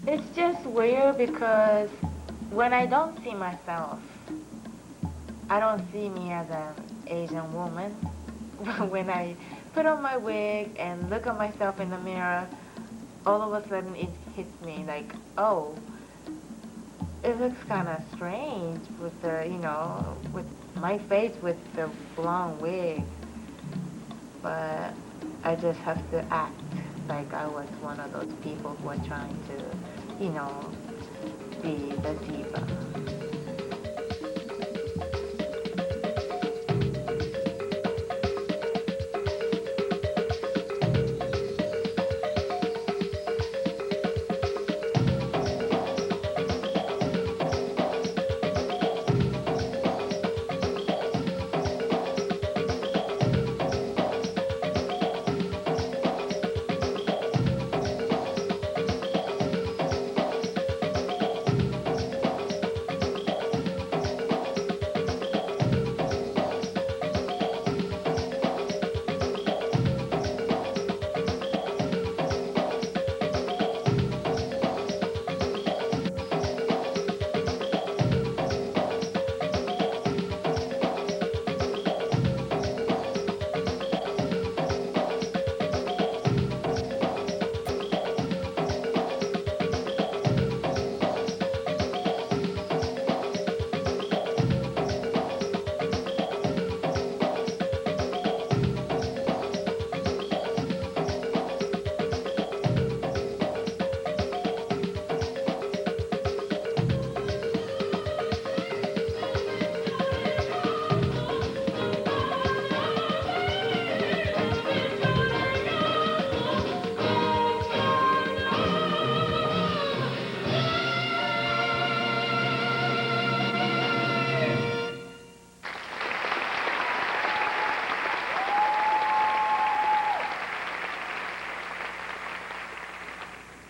It's just weird because when I don't see myself, I don't see me as an Asian woman. But when I put on my wig and look at myself in the mirror, all of a sudden it hits me like, oh, it looks kind of strange with the, with my face with the blonde wig. But I just have to act like I was one of those people who are trying to, be the diva.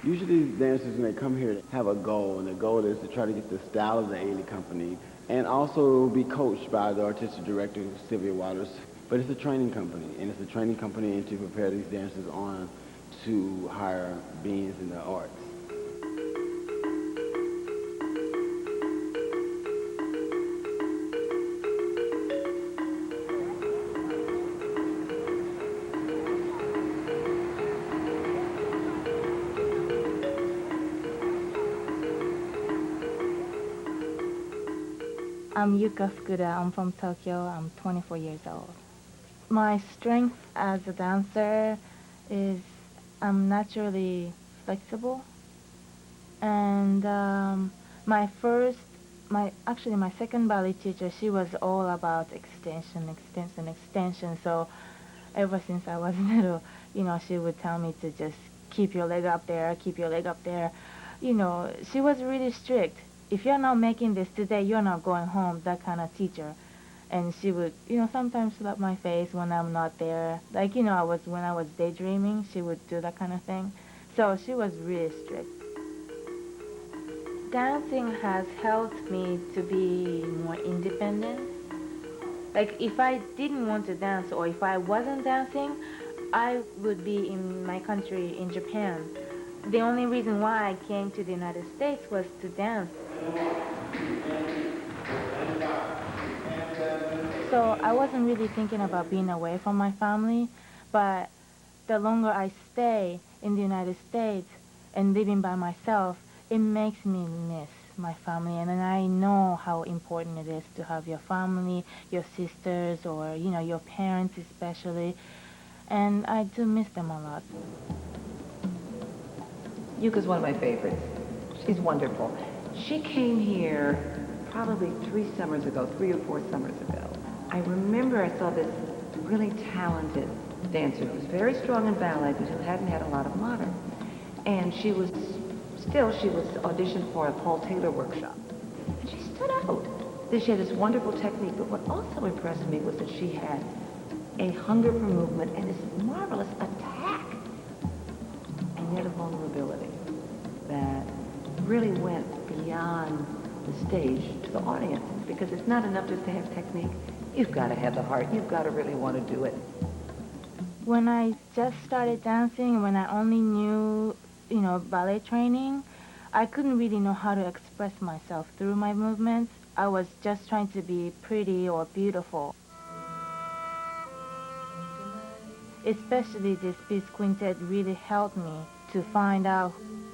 Usually these dancers, when they come here, have a goal, and the goal is to try to get the style of the Ailey Company and also be coached by the artistic director, Sylvia Waters. But it's a training company, and it's a training company to prepare these dancers on to higher beings in the arts. I'm Yuka Fukuda. I'm from Tokyo. I'm 24 years old. My strength as a dancer is I'm naturally flexible. And my second ballet teacher, she was all about extension. So ever since I was little, she would tell me to just keep your leg up there, keep your leg up there. She was really strict. If you're not making this today, you're not going home, that kind of teacher. And she would, sometimes slap my face when I'm not there. Like, when I was daydreaming, she would do that kind of thing. So she was really strict. Dancing has helped me to be more independent. Like, if I didn't want to dance or if I wasn't dancing, I would be in my country, in Japan. The only reason why I came to the United States was to dance. So I wasn't really thinking about being away from my family, but the longer I stay in the United States and living by myself, it makes me miss my family. And then I know how important it is to have your family, your sisters, or, your parents especially. And I do miss them a lot. Yuka's one of my favorites. She's wonderful. She came here probably 3 or 4 summers ago. I remember I saw this really talented dancer who was very strong in ballet, but who hadn't had a lot of modern. And she was auditioned for a Paul Taylor workshop. And she stood out. That she had this wonderful technique, but what also impressed me was that she had a hunger for movement and this marvelous attack. And yet a vulnerability that really went beyond the stage to the audience, because it's not enough just to have technique. You've got to have the heart. You've got to really want to do it. When I just started dancing, when I only knew, ballet training, I couldn't really know how to express myself through my movements. I was just trying to be pretty or beautiful. Especially this piece quintet really helped me to find out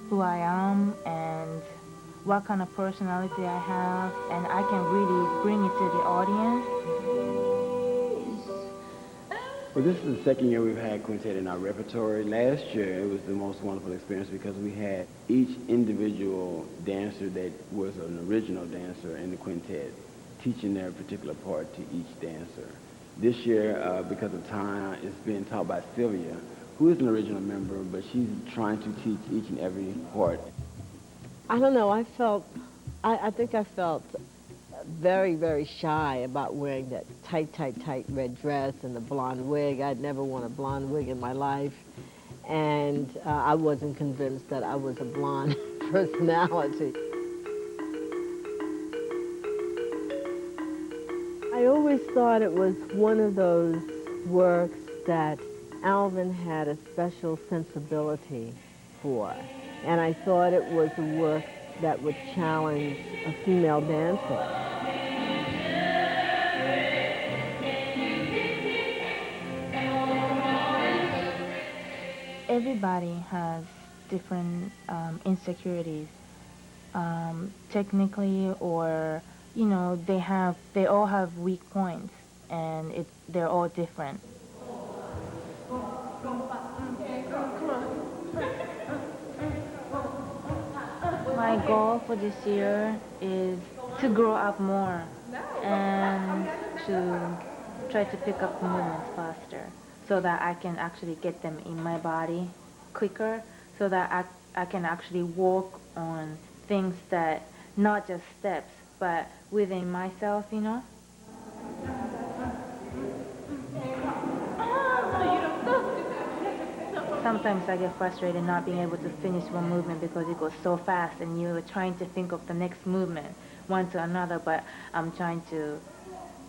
who I am and what kind of personality I have, and I can really bring it to the audience. Well, this is the second year we've had quintet in our repertory. Last year, it was the most wonderful experience because we had each individual dancer that was an original dancer in the quintet teaching their particular part to each dancer. This year, because of time, it's being taught by Sylvia, who is an original member, but she's trying to teach each and every part. I don't know, I think I felt very, very shy about wearing that tight red dress and the blonde wig. I'd never worn a blonde wig in my life, and I wasn't convinced that I was a blonde personality. I always thought it was one of those works that Alvin had a special sensibility for, and I thought it was a work that would challenge a female dancer. Everybody has different insecurities, technically, or they all have weak points, and they're all different. My goal for this year is to grow up more and to try to pick up the movements faster so that I can actually get them in my body quicker, so that I can actually walk on things that, not just steps, but within myself, Sometimes I get frustrated not being able to finish one movement because it goes so fast and you're trying to think of the next movement, one to another, but I'm trying to,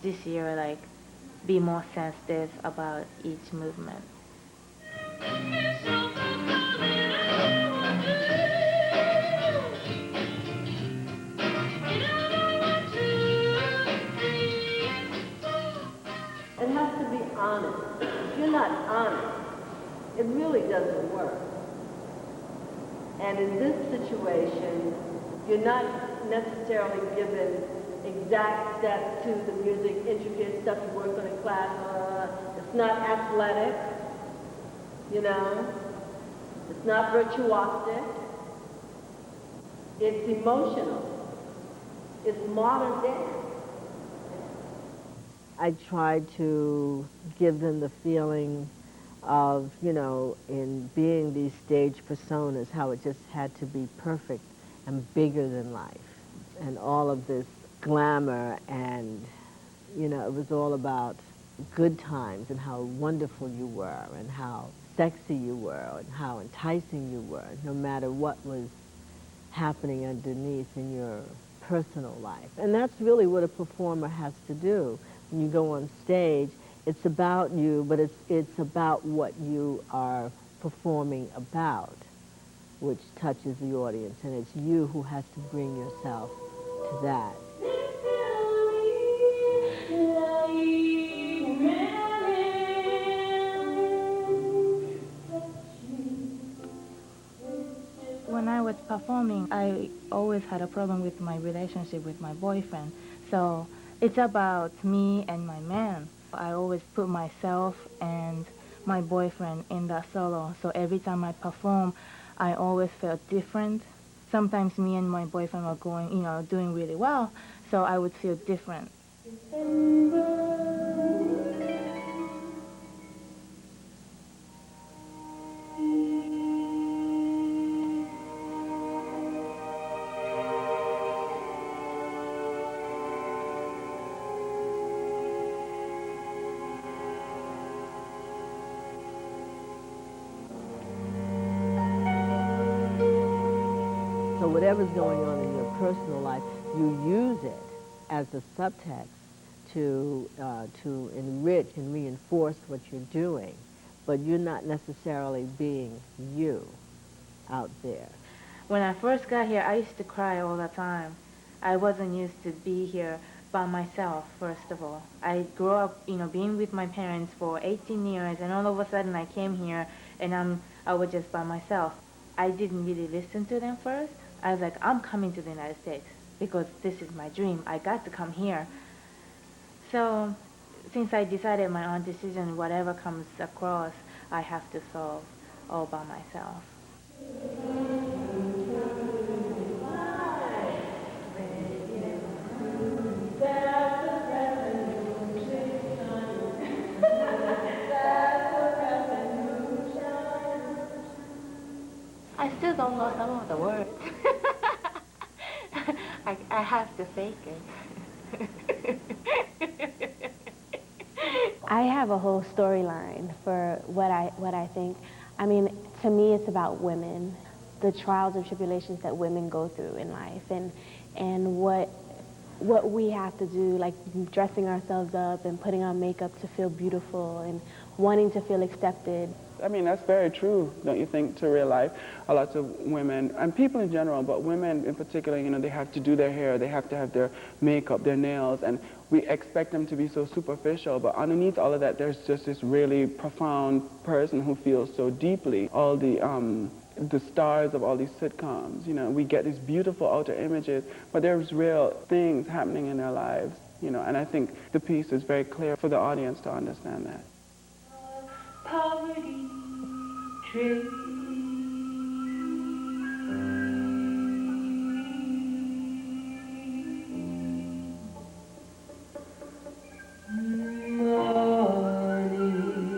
this year, be more sensitive about each movement. It has to be honest. If you're not honest, it really doesn't work. And in this situation, you're not necessarily given exact steps to the music, intricate stuff you work on in class. It's not athletic, It's not virtuosic. It's emotional. It's modern dance. I tried to give them the feeling of, in being these stage personas, how it just had to be perfect and bigger than life. And all of this glamour and, it was all about good times and how wonderful you were and how sexy you were and how enticing you were, no matter what was happening underneath in your personal life. And that's really what a performer has to do. When you go on stage, it's about you, but it's about what you are performing about, which touches the audience, and it's you who has to bring yourself to that. When I was performing, I always had a problem with my relationship with my boyfriend. So it's about me and my man. I always put myself and my boyfriend in that solo. So every time I perform, I always felt different. Sometimes me and my boyfriend were doing really well, so I would feel different. So whatever's going on in your personal life, you use it as a subtext to enrich and reinforce what you're doing, but you're not necessarily being you out there. When I first got here, I used to cry all the time. I wasn't used to be here by myself, first of all. I grew up, being with my parents for 18 years, and all of a sudden I came here, and I was just by myself. I didn't really listen to them first. I was like, I'm coming to the United States because this is my dream. I got to come here. So since I decided my own decision, whatever comes across, I have to solve all by myself. I still don't know some of the words. I have to fake it. I have a whole storyline for what I think. I mean, to me, it's about women, the trials and tribulations that women go through in life, and what we have to do, like dressing ourselves up and putting on makeup to feel beautiful and wanting to feel accepted. I mean, that's very true, don't you think, to real life? A lot of women, and people in general, but women in particular, they have to do their hair, they have to have their makeup, their nails, and we expect them to be so superficial, but underneath all of that, there's just this really profound person who feels so deeply. All the stars of all these sitcoms, we get these beautiful outer images, but there's real things happening in their lives, and I think the piece is very clear for the audience to understand that. Poverty tree.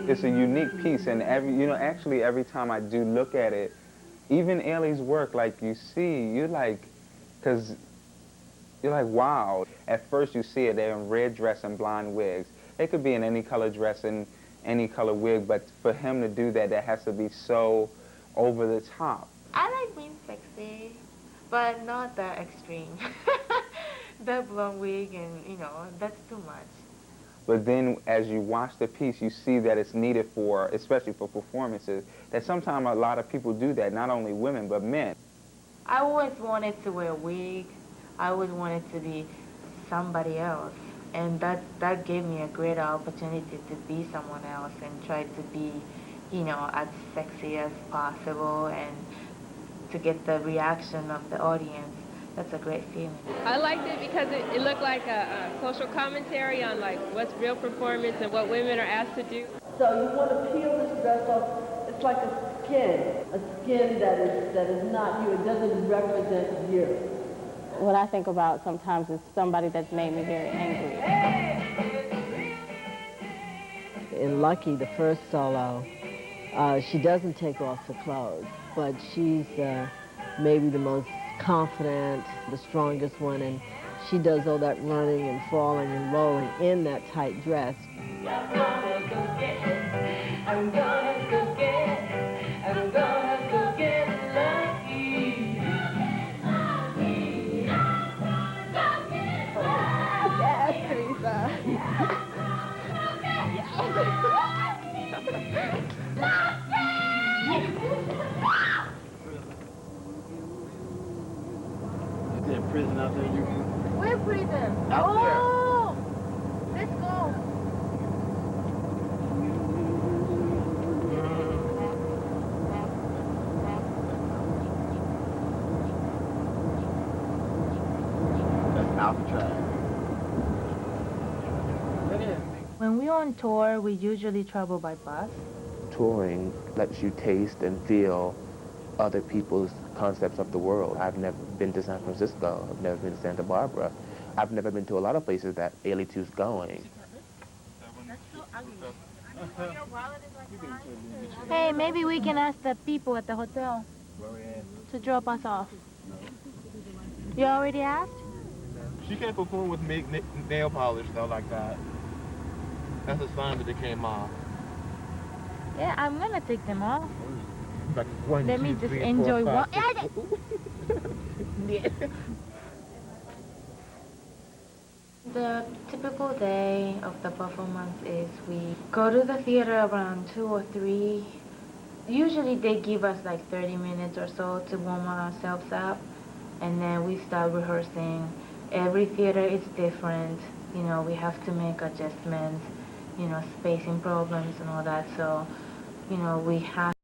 It's a unique piece, and actually every time I do look at it, even Ailey's work, like you see, you're like, wow. At first you see it, they're in red dress and blonde wigs. They could be in any color dress and any color wig, but for him to do that, that has to be so over the top. I like being sexy, but not that extreme. The blonde wig and, that's too much. But then as you watch the piece, you see that it's needed for, especially for performances, that sometimes a lot of people do that, not only women, but men. I always wanted to wear a wig. I always wanted to be somebody else. And that gave me a great opportunity to be someone else and try to be, as sexy as possible and to get the reaction of the audience. That's a great feeling. I liked it because it looked like a social commentary on like what's real performance and what women are asked to do. So you want to peel this dress off. It's like a skin that is not you. It doesn't represent you. What I think about sometimes is somebody that's made me very angry. In Lucky, the first solo, she doesn't take off her clothes, but she's maybe the most confident, the strongest one, and she does all that running and falling and rolling in that tight dress. I'm gonna go get it. I'm gonna go get it. I'm gonna go get lucky. Yes, Teresa. Is there a prison out there you can... Where prison? Out there. Oh! Let's go. That's Alcatraz. When we're on tour, we usually travel by bus. Touring lets you taste and feel other people's concepts of the world. I've never been to San Francisco. I've never been to Santa Barbara. I've never been to a lot of places that Ailey 2's going. Hey, maybe we can ask the people at the hotel to drop us off. You already asked? She can't perform with nail polish, though, like that. That's a sign that it came off. Yeah, I'm gonna take them off. Like 1, Let 2, me just 3, enjoy 4, 5, one. The typical day of the performance is we go to the theater around 2 or 3. Usually they give us like 30 minutes or so to warm ourselves up, and then we start rehearsing. Every theater is different. You know, we have to make adjustments, you know, spacing problems and all that. So, you know, we have